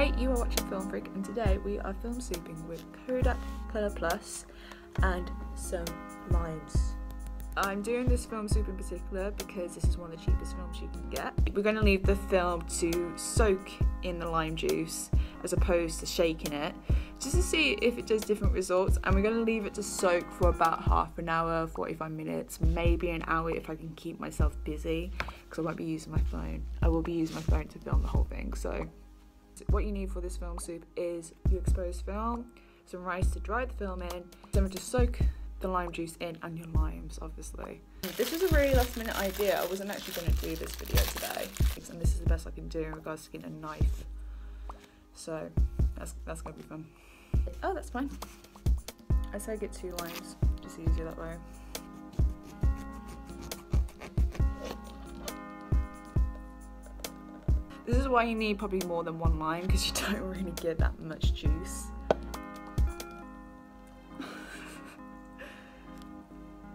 Hey, you are watching Film Freak, and today we are film souping with Kodak ColorPlus and some limes. I'm doing this film soup in particular because this is one of the cheapest films you can get. We're going to leave the film to soak in the lime juice as opposed to shaking it, just to see if it does different results, and we're going to leave it to soak for about half an hour, 45 minutes, maybe an hour if I can keep myself busy, because I won't be using my phone. I will be using my phone to film the whole thing. So what you need for this film soup is your exposed film, some rice to dry the film in, some to soak the lime juice in, and your limes, obviously. This was a really last minute idea. I wasn't actually going to do this video today, and this is the best I can do in regards to getting a knife. So that's going to be fun. Oh, that's fine. I say get 2 limes, just easier that way. This is why you need probably more than 1 lime, because you don't really get that much juice.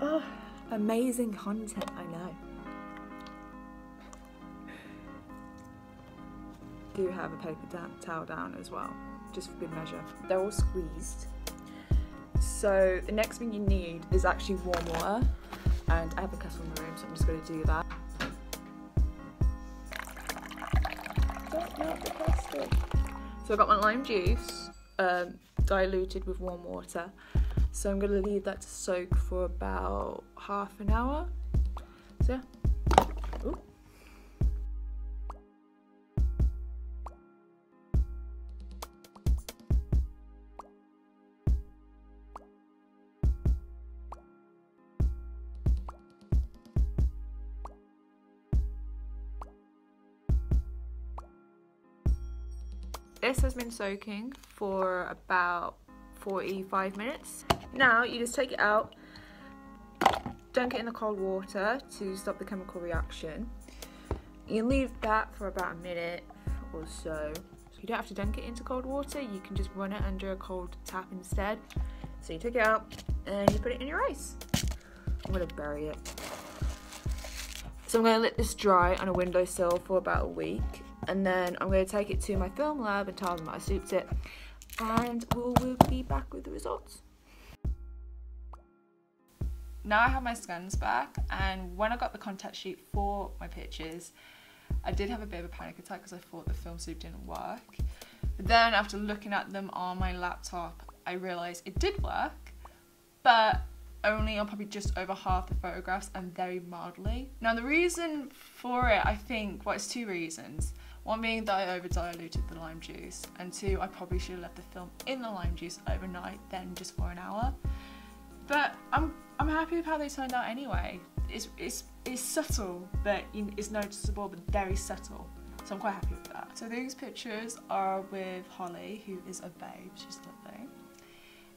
Oh, amazing content, I know. Do have a paper towel down as well, just for good measure. They're all squeezed. So the next thing you need is actually warm water, and I have a kettle in the room, so I'm just going to do that. Don't melt the plastic. So I've got my lime juice diluted with warm water. So I'm going to leave that to soak for about half an hour. So yeah. Ooh. This has been soaking for about 45 minutes. Now you just take it out, dunk it in the cold water to stop the chemical reaction. You leave that for about a minute or so. You don't have to dunk it into cold water, you can just run it under a cold tap instead. So you take it out and you put it in your rice. I'm going to bury it. So I'm going to let this dry on a windowsill for about a week, and then I'm going to take it to my film lab and tell them that I souped it, and we'll be back with the results. Now I have my scans back, and when I got the contact sheet for my pictures, I did have a bit of a panic attack because I thought the film soup didn't work. But then after looking at them on my laptop, I realised it did work, but only on probably just over half the photographs and very mildly. Now the reason for it, I think, well, it's 2 reasons. One being that I over diluted the lime juice, and 2, I probably should have left the film in the lime juice overnight, then just for an hour. But I'm happy with how they turned out anyway. It's subtle, but it's noticeable, but very subtle. So I'm quite happy with that. So these pictures are with Holly, who is a babe. She's lovely.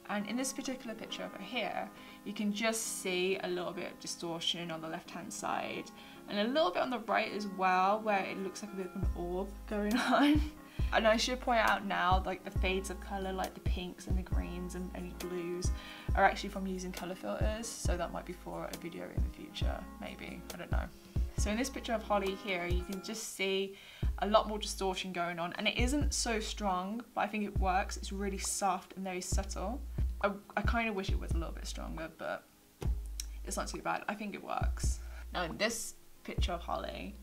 And in this particular picture over here, you can just see a little bit of distortion on the left-hand side, and a little bit on the right as well, where it looks like a bit of an orb going on. And I should point out now, like the fades of colour, like the pinks and the greens and any blues, are actually from using colour filters, so that might be for a video in the future, maybe, I don't know. So in this picture of Holly here, you can just see a lot more distortion going on, and it isn't so strong, but I think it works. It's really soft and very subtle. I kind of wish it was a little bit stronger, but it's not too bad. I think it works. Now in this picture of Holly,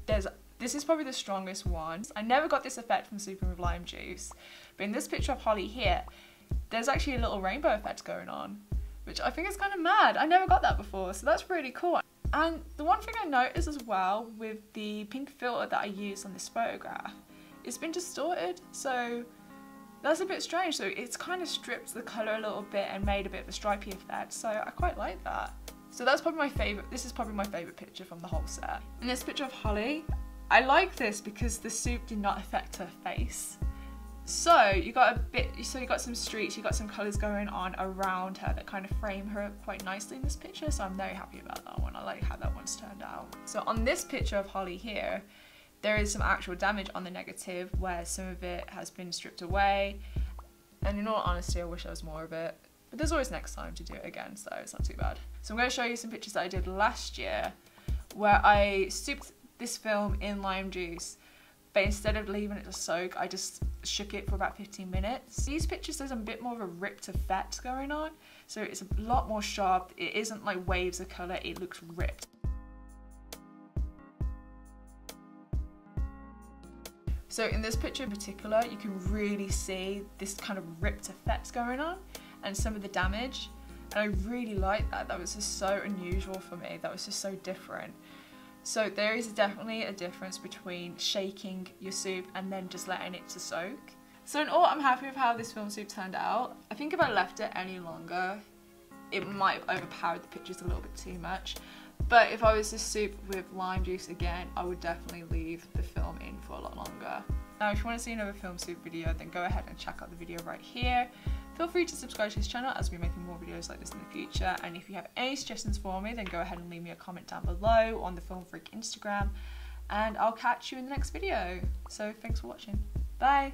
this is probably the strongest one. I never got this effect from souping with lime juice, but in this picture of Holly here, there's actually a little rainbow effect going on, which I think is kind of mad. I never got that before, so that's really cool. And the one thing I noticed as well with the pink filter that I used on this photograph, it's been distorted, so that's a bit strange. So it's kind of stripped the colour a little bit and made a bit of a stripy effect, so I quite like that. So that's probably my favourite, this is probably my favourite picture from the whole set. In this picture of Holly, I like this because the soup did not affect her face. So you got some streaks, you got some colours going on around her that kind of frame her quite nicely in this picture, so I'm very happy about that one. I like how that one's turned out. So on this picture of Holly here, there is some actual damage on the negative where some of it has been stripped away, and in all honesty I wish there was more of it, but there's always next time to do it again, so it's not too bad. So I'm going to show you some pictures that I did last year where I souped this film in lime juice but instead of leaving it to soak, I just shook it for about 15 minutes. These pictures, there's a bit more of a ripped effect going on, so it's a lot more sharp. It isn't like waves of colour, it looks ripped. So in this picture in particular, you can really see this kind of ripped effect going on and some of the damage. And I really like that. That was just so unusual for me. That was just so different. So there is definitely a difference between shaking your soup and then just letting it to soak. So in all, I'm happy with how this film soup turned out. I think if I left it any longer, it might have overpowered the pictures a little bit too much. But if I was to soup with lime juice again, I would definitely leave the film in for a lot longer. Now, if you want to see another film soup video, then go ahead and check out the video right here. Feel free to subscribe to this channel as we're making more videos like this in the future. And if you have any suggestions for me, then go ahead and leave me a comment down below on the Film Freak Instagram. And I'll catch you in the next video. So thanks for watching. Bye.